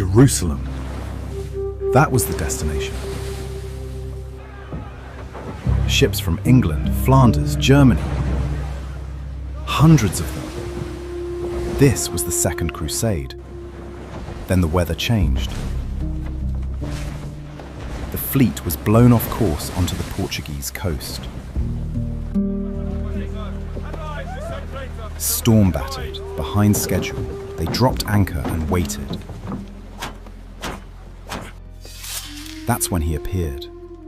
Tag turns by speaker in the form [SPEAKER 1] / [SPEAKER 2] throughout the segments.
[SPEAKER 1] Jerusalem. That was the destination. Ships from England, Flanders, Germany. Hundreds of them. This was the Second Crusade. Then the weather changed. The fleet was blown off course onto the Portuguese coast. Storm-battered, behind schedule, they dropped anchor and waited. That's when he appeared,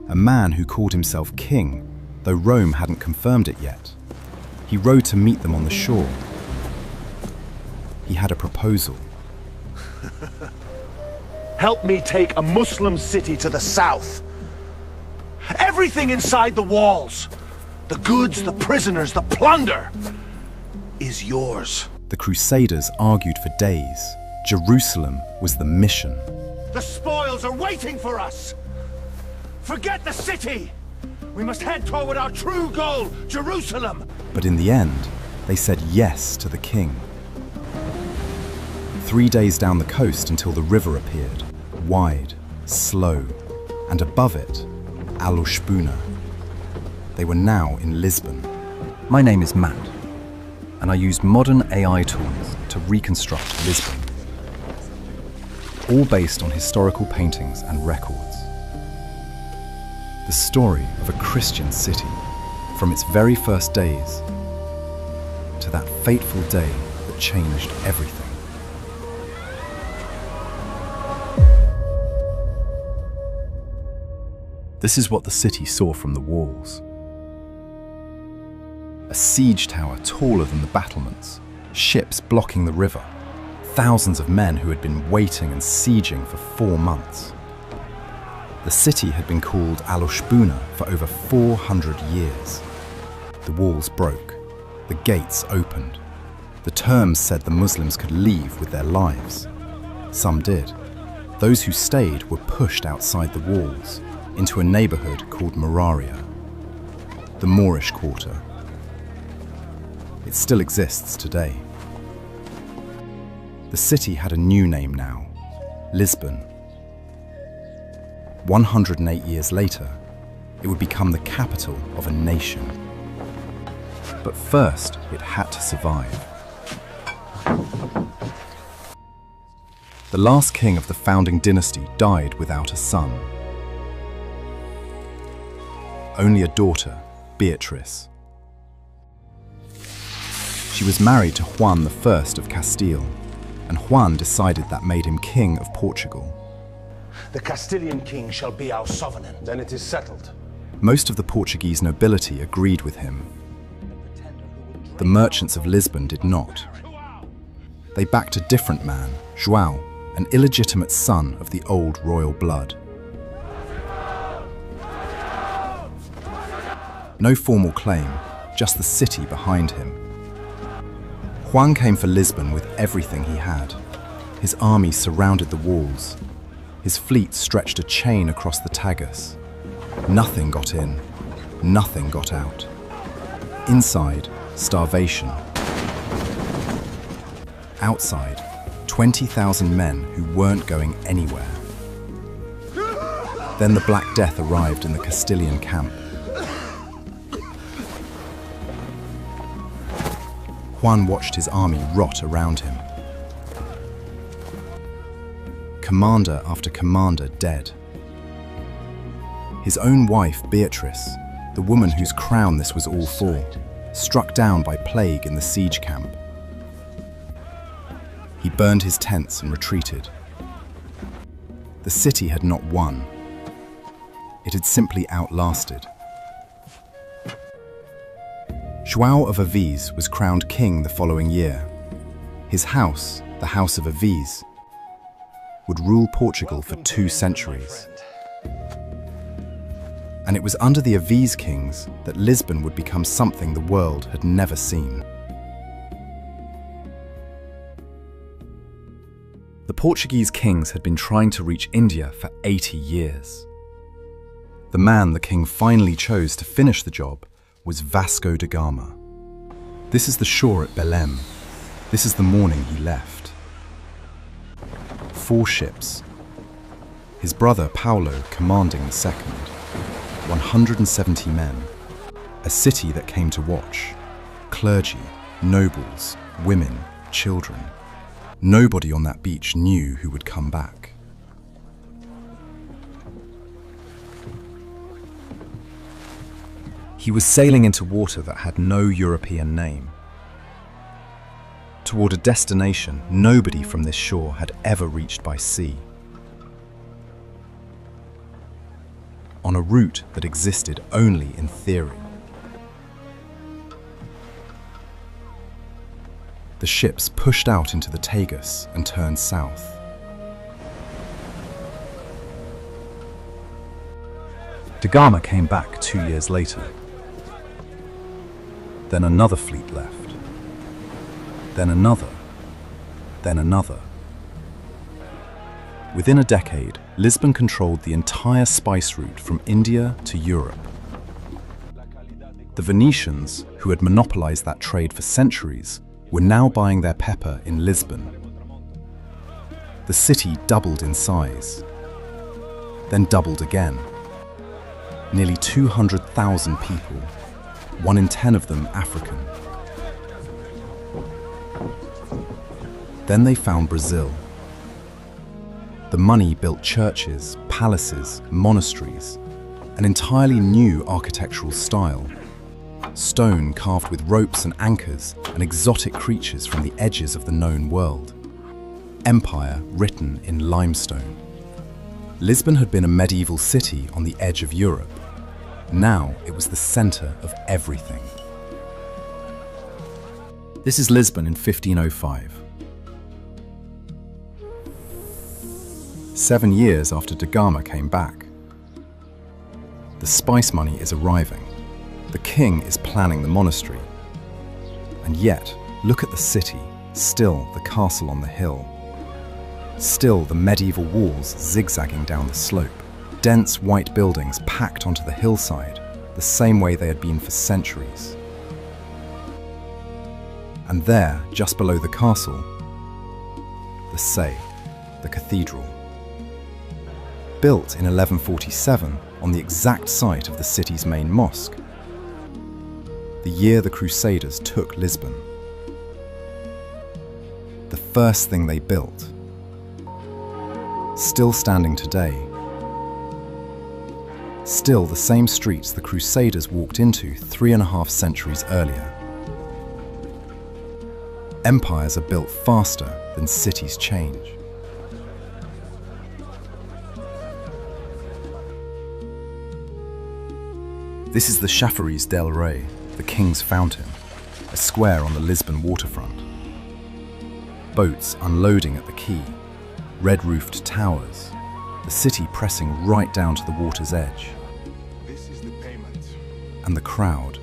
[SPEAKER 1] a man who called himself king, though Rome hadn't confirmed it yet. He rode to meet them on the shore. He had a proposal.
[SPEAKER 2] Help me take a Muslim city to the south. Everything inside the walls, the goods, the prisoners, the plunder, is yours.
[SPEAKER 1] The Crusaders argued for days. Jerusalem was the mission.
[SPEAKER 2] The spoils are waiting for us. Forget the city. We must head toward our true goal, Jerusalem.
[SPEAKER 1] But in the end, they said yes to the king. 3 days down the coast until the river appeared, wide, slow, and above it, Lisbon. They were now in Lisbon.
[SPEAKER 3] My name is Matt, and I use modern AI tools to reconstruct Lisbon, all based on historical paintings and records. The story of a Christian city, from its very first days to that fateful day that changed everything. This is what the city saw from the walls. A siege tower taller than the battlements, ships blocking the river, thousands of men who had been waiting and sieging for 4 months. The city had been called Lisbon for over 400 years. The walls broke, the gates opened. The terms said the Muslims could leave with their lives. Some did. Those who stayed were pushed outside the walls, into a neighborhood called Moraria, the Moorish quarter. It still exists today. The city had a new name now, Lisbon. 108 years later, it would become the capital of a nation. But first, it had to survive. The last king of the founding dynasty died without a son. Only a daughter, Beatrice. She was married to Juan I of Castile, and Juan decided that made him king of Portugal.
[SPEAKER 2] The Castilian king shall be our sovereign. Then it is settled.
[SPEAKER 1] Most of the Portuguese nobility agreed with him. The merchants of Lisbon did not. They backed a different man, João, an illegitimate son of the old royal blood. No formal claim, just the city behind him. Juan came for Lisbon with everything he had. His army surrounded the walls. His fleet stretched a chain across the Tagus. Nothing got in, nothing got out. Inside, starvation. Outside, 20,000 men who weren't going anywhere. Then the Black Death arrived in the Castilian camp. Juan watched his army rot around him. Commander after commander dead. His own wife, Beatrice, the woman whose crown this was all for, struck down by plague in the siege camp. He burned his tents and retreated. The city had not won. It had simply outlasted. João of Aviz was crowned king the following year. His house, the House of Aviz, would rule Portugal for 2 centuries. And it was under the Aviz kings that Lisbon would become something the world had never seen. The Portuguese kings had been trying to reach India for 80 years. The man the king finally chose to finish the job was Vasco da Gama. This is the shore at Belém. This is the morning he left.
[SPEAKER 3] 4 ships. His brother Paolo commanding the second. 170 men. A city that came to watch. Clergy, nobles, women, children. Nobody on that beach knew who would come back. He was sailing into water that had no European name. Toward a destination nobody from this shore had ever reached by sea. On a route that existed only in theory. The ships pushed out into the Tagus and turned south. Da Gama came back 2 years later. Then another fleet left. Then another. Then another. Within a decade, Lisbon controlled the entire spice route from India to Europe. The Venetians, who had monopolized that trade for centuries, were now buying their pepper in Lisbon. The city doubled in size, then doubled again. Nearly 200,000 people, 1 in 10 of them African. Then they found Brazil. The money built churches, palaces, monasteries, an entirely new architectural style. Stone carved with ropes and anchors and exotic creatures from the edges of the known world. Empire written in limestone. Lisbon had been a medieval city on the edge of Europe. Now it was the center of everything. This is Lisbon in 1505. 7 years after Da Gama came back. The spice money is arriving. The king is planning the monastery. And yet, look at the city, still the castle on the hill. Still the medieval walls zigzagging down the slope. Dense white buildings packed onto the hillside, the same way they had been for centuries. And there, just below the castle, the Sé, the cathedral. Built in 1147 on the exact site of the city's main mosque, the year the Crusaders took Lisbon. The first thing they built, still standing today. Still the same streets the Crusaders walked into 3.5 centuries earlier. Empires are built faster than cities change. This is the Chafariz del Rey, the King's Fountain, a square on the Lisbon waterfront. Boats unloading at the quay, red-roofed towers, the city pressing right down to the water's edge.
[SPEAKER 2] This is the payment.
[SPEAKER 3] And the crowd,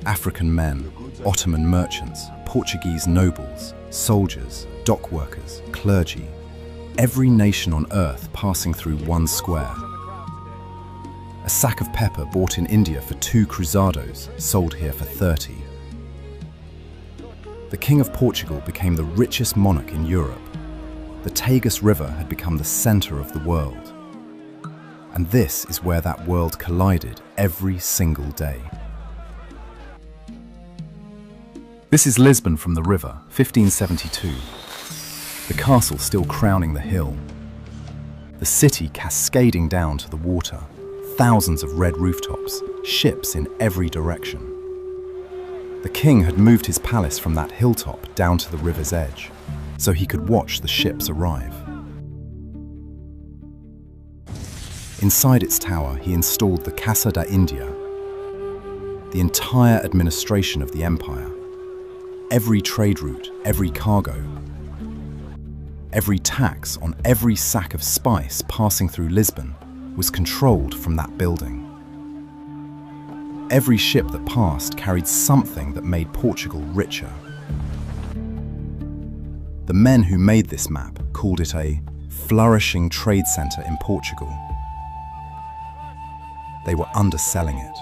[SPEAKER 3] African men, Ottoman merchants, Portuguese nobles, soldiers, dock workers, clergy, every nation on earth passing through one square. A sack of pepper bought in India for 2 cruzados, sold here for 30. The King of Portugal became the richest monarch in Europe. The Tagus River had become the center of the world. And this is where that world collided every single day. This is Lisbon from the river, 1572. The castle still crowning the hill. The city cascading down to the water. Thousands of red rooftops, ships in every direction. The king had moved his palace from that hilltop down to the river's edge, so he could watch the ships arrive. Inside its tower, he installed the Casa da India, the entire administration of the empire. Every trade route, every cargo, every tax on every sack of spice passing through Lisbon was controlled from that building. Every ship that passed carried something that made Portugal richer. The men who made this map called it a flourishing trade center in Portugal. They were underselling it.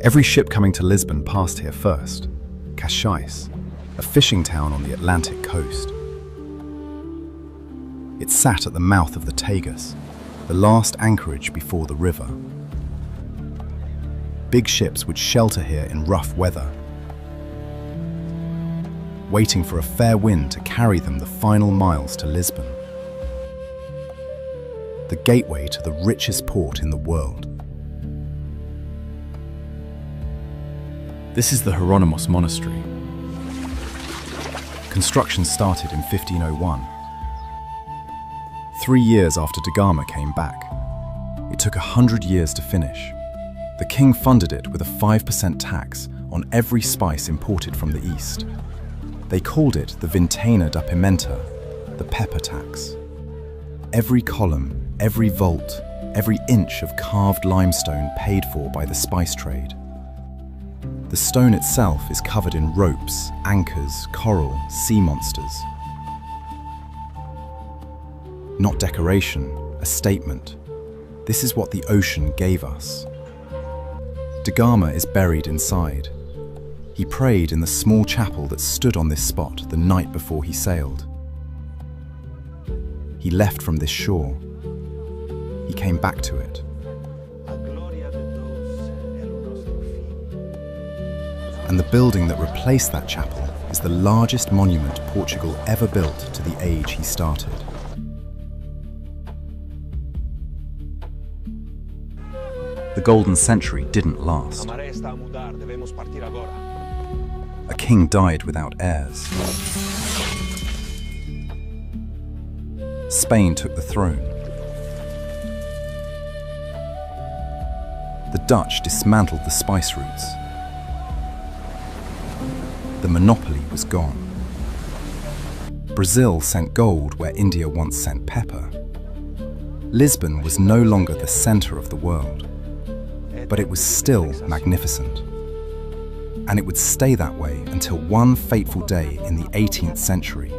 [SPEAKER 3] Every ship coming to Lisbon passed here first. Cascais, a fishing town on the Atlantic coast. It sat at the mouth of the Tagus, the last anchorage before the river. Big ships would shelter here in rough weather, waiting for a fair wind to carry them the final miles to Lisbon, the gateway to the richest port in the world. This is the Hieronymus Monastery. Construction started in 1501. 3 years after da Gama came back. It took 100 years to finish. The king funded it with a 5% tax on every spice imported from the east. They called it the vintena da pimenta, the pepper tax. Every column, every vault, every inch of carved limestone paid for by the spice trade. The stone itself is covered in ropes, anchors, coral, sea monsters. Not decoration, a statement. This is what the ocean gave us. Da Gama is buried inside. He prayed in the small chapel that stood on this spot the night before he sailed. He left from this shore. He came back to it. And the building that replaced that chapel is the largest monument Portugal ever built to the age he started. The golden century didn't last. A king died without heirs. Spain took the throne. The Dutch dismantled the spice routes. The monopoly was gone. Brazil sent gold where India once sent pepper. Lisbon was no longer the center of the world, but it was still magnificent. And it would stay that way until one fateful day in the 18th century,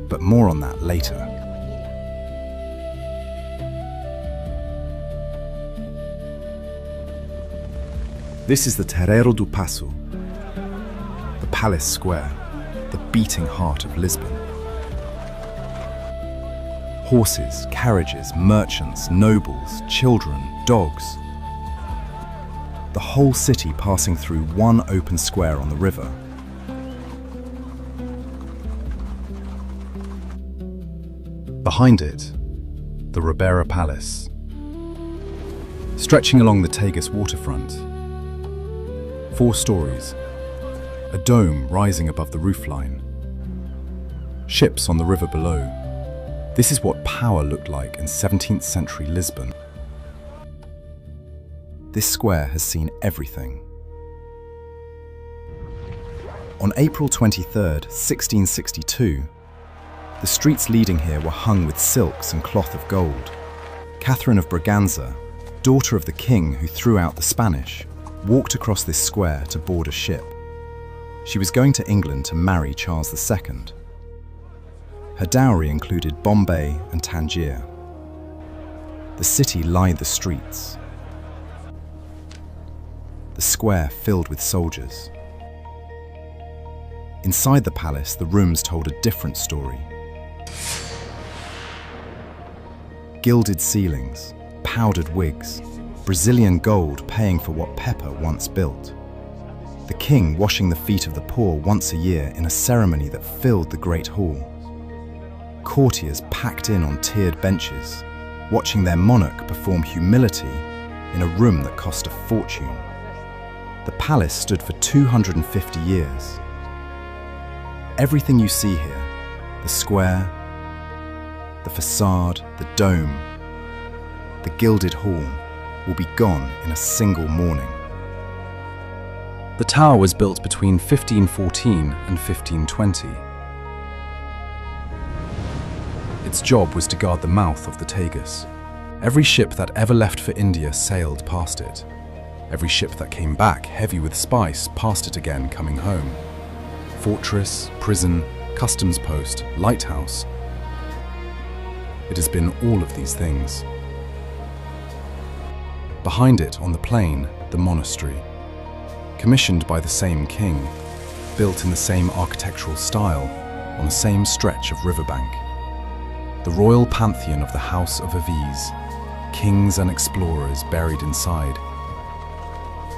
[SPEAKER 3] but more on that later. This is the Terreiro do Paço, the Palace Square, the beating heart of Lisbon. Horses, carriages, merchants, nobles, children, dogs. The whole city passing through one open square on the river. Behind it, the Ribeira Palace. Stretching along the Tagus waterfront. 4 stories, a dome rising above the roofline. Ships on the river below. This is what power looked like in 17th century Lisbon. This square has seen everything. On April 23rd, 1662, the streets leading here were hung with silks and cloth of gold. Catherine of Braganza, daughter of the king who threw out the Spanish, walked across this square to board a ship. She was going to England to marry Charles II. Her dowry included Bombay and Tangier. The city lined the streets. The square filled with soldiers. Inside the palace, the rooms told a different story. Gilded ceilings, powdered wigs, Brazilian gold paying for what pepper once built. The king washing the feet of the poor once a year in a ceremony that filled the great hall. Courtiers packed in on tiered benches, watching their monarch perform humility in a room that cost a fortune. The palace stood for 250 years. Everything you see here, the square, the facade, the dome, the gilded hall, will be gone in a single morning. The tower was built between 1514 and 1520. Its job was to guard the mouth of the Tagus. Every ship that ever left for India sailed past it. Every ship that came back heavy with spice passed it again coming home. Fortress, prison, customs post, lighthouse. It has been all of these things. Behind it on the plain, the monastery. Commissioned by the same king, built in the same architectural style on the same stretch of riverbank. The royal pantheon of the House of Aviz, kings and explorers buried inside.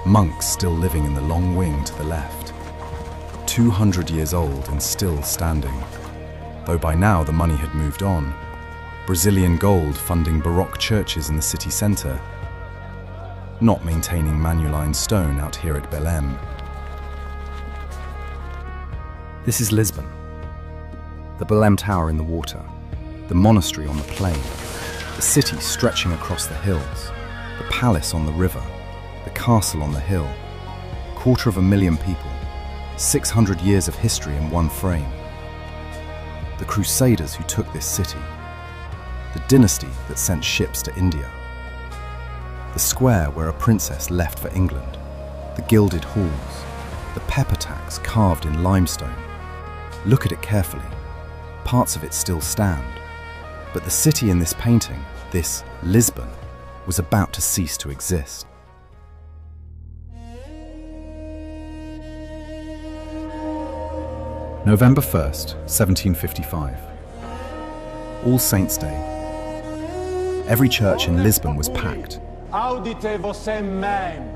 [SPEAKER 3] Monks still living in the long wing to the left. 200 years old and still standing, though by now the money had moved on. Brazilian gold funding Baroque churches in the city centre, not maintaining manuline stone out here at Belém. This is Lisbon. The Belém Tower in the water, the monastery on the plain, the city stretching across the hills, the palace on the river, the castle on the hill. 250,000 people, 600 years of history in one frame. The crusaders who took this city, the dynasty that sent ships to India, the square where a princess left for England, the gilded halls, the pepper tax carved in limestone. Look at it carefully. Parts of it still stand. But the city in this painting, this Lisbon, was about to cease to exist. November 1st, 1755. All Saints' Day. Every church in Lisbon was packed.
[SPEAKER 2] Audite vocem meam.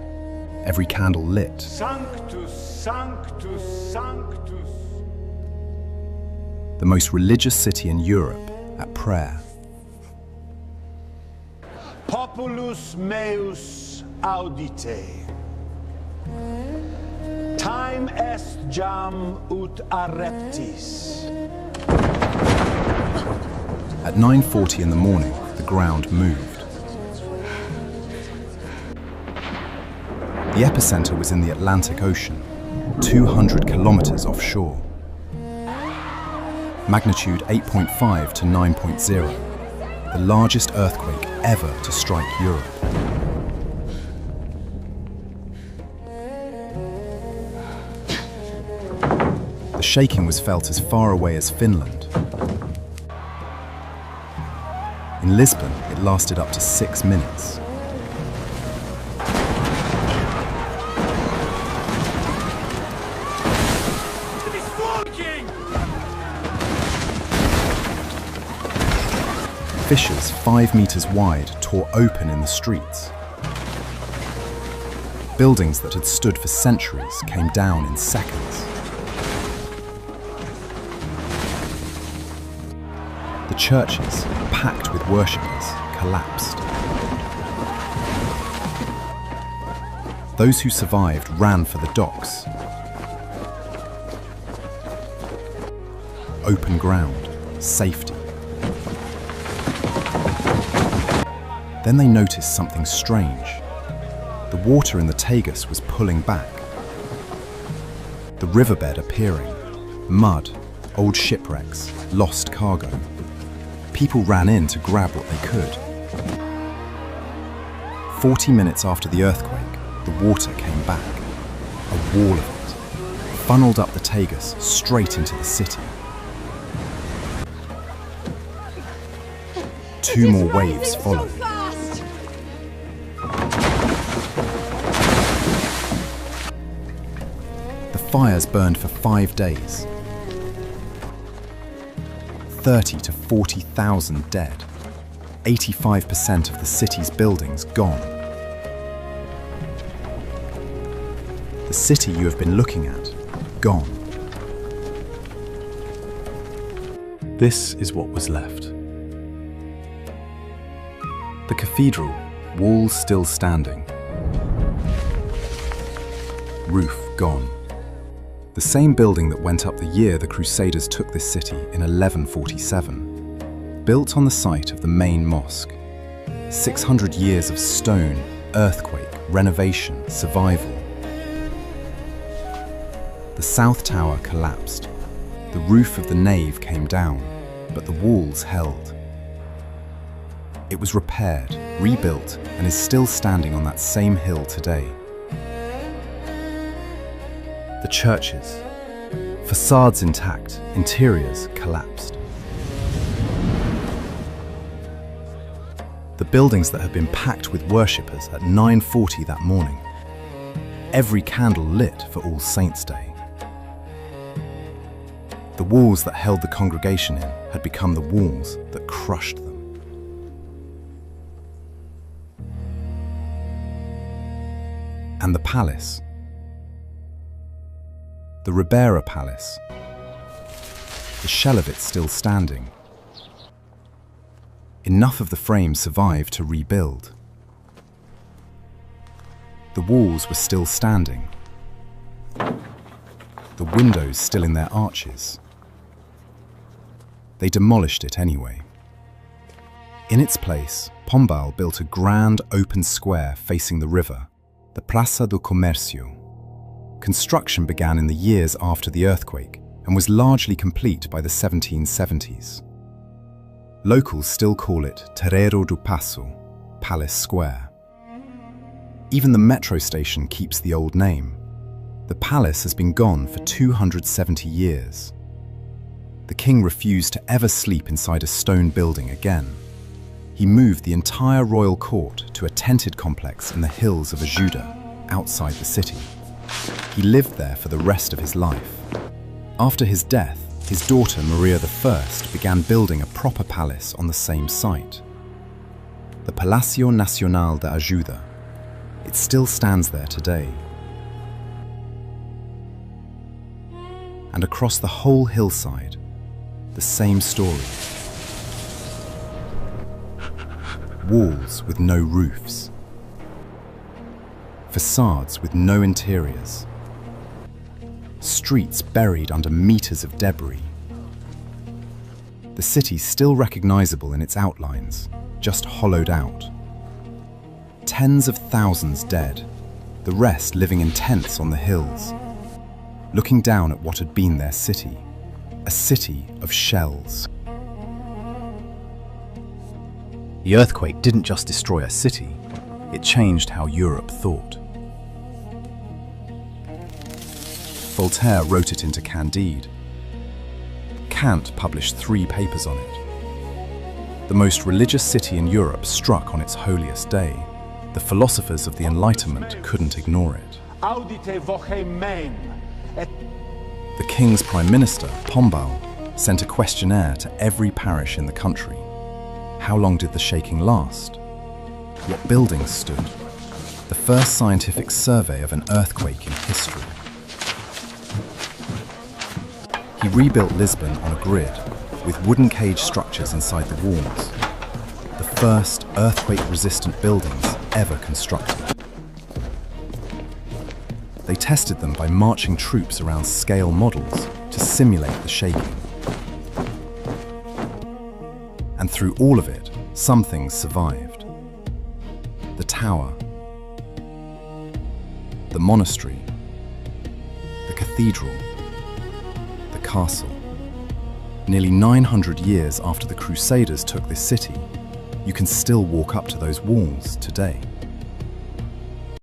[SPEAKER 3] Every candle lit.
[SPEAKER 2] Sanctus, sanctus, sanctus.
[SPEAKER 3] The most religious city in Europe at prayer.
[SPEAKER 2] Populus meus audite. Time est jam ut arreptis.
[SPEAKER 3] At 9:40 in the morning, the ground moved. The epicenter was in the Atlantic Ocean, 200 kilometers offshore. Magnitude 8.5 to 9.0, the largest earthquake ever to strike Europe. The shaking was felt as far away as Finland. In Lisbon, it lasted up to 6 minutes. Fissures 5 meters wide tore open in the streets. Buildings that had stood for centuries came down in seconds. The churches, packed with worshippers, collapsed. Those who survived ran for the docks. Open ground, safety. Then they noticed something strange. The water in the Tagus was pulling back. The riverbed appearing. Mud, old shipwrecks, lost cargo. People ran in to grab what they could. 40 minutes after the earthquake, the water came back. A wall of it, funneled up the Tagus straight into the city. 2 more waves followed. Fires burned for 5 days. 30 to 40,000 dead. 85% of the city's buildings gone. The city you have been looking at, gone. This is what was left. The cathedral, walls still standing. Roof gone. The same building that went up the year the Crusaders took this city in 1147, built on the site of the main mosque. 600 years of stone, earthquake, renovation, survival. The south tower collapsed. The roof of the nave came down, but the walls held. It was repaired, rebuilt, and is still standing on that same hill today. The churches, facades intact, interiors collapsed. The buildings that had been packed with worshippers at 9:40 that morning, every candle lit for All Saints' Day. The walls that held the congregation in had become the walls that crushed them. And the palace, the Ribera Palace, the shell of it still standing. Enough of the frame survived to rebuild. The walls were still standing, the windows still in their arches. They demolished it anyway. In its place, Pombal built a grand open square facing the river, the Plaza do Comercio. Construction began in the years after the earthquake and was largely complete by the 1770s. Locals still call it Terreiro do Passo, Palace Square. Even the metro station keeps the old name. The palace has been gone for 270 years. The king refused to ever sleep inside a stone building again. He moved the entire royal court to a tented complex in the hills of Ajuda, outside the city. He lived there for the rest of his life. After his death, his daughter Maria I began building a proper palace on the same site, the Palacio Nacional de Ajuda. It still stands there today. And across the whole hillside, the same story. Walls with no roofs. Facades with no interiors. Streets buried under meters of debris. The city still recognizable in its outlines, just hollowed out. Tens of thousands dead, the rest living in tents on the hills, looking down at what had been their city, a city of shells. The earthquake didn't just destroy a city, it changed how Europe thought. Voltaire wrote it into Candide. Kant published 3 papers on it. The most religious city in Europe struck on its holiest day. The philosophers of the Enlightenment couldn't ignore it. The king's prime minister, Pombal, sent a questionnaire to every parish in the country. How long did the shaking last? What buildings stood? The first scientific survey of an earthquake in history. He rebuilt Lisbon on a grid, with wooden cage structures inside the walls. The first earthquake-resistant buildings ever constructed. They tested them by marching troops around scale models to simulate the shaking. And through all of it, some things survived. The tower, the monastery, the cathedral, the castle. Nearly 900 years after the Crusaders took this city, you can still walk up to those walls today.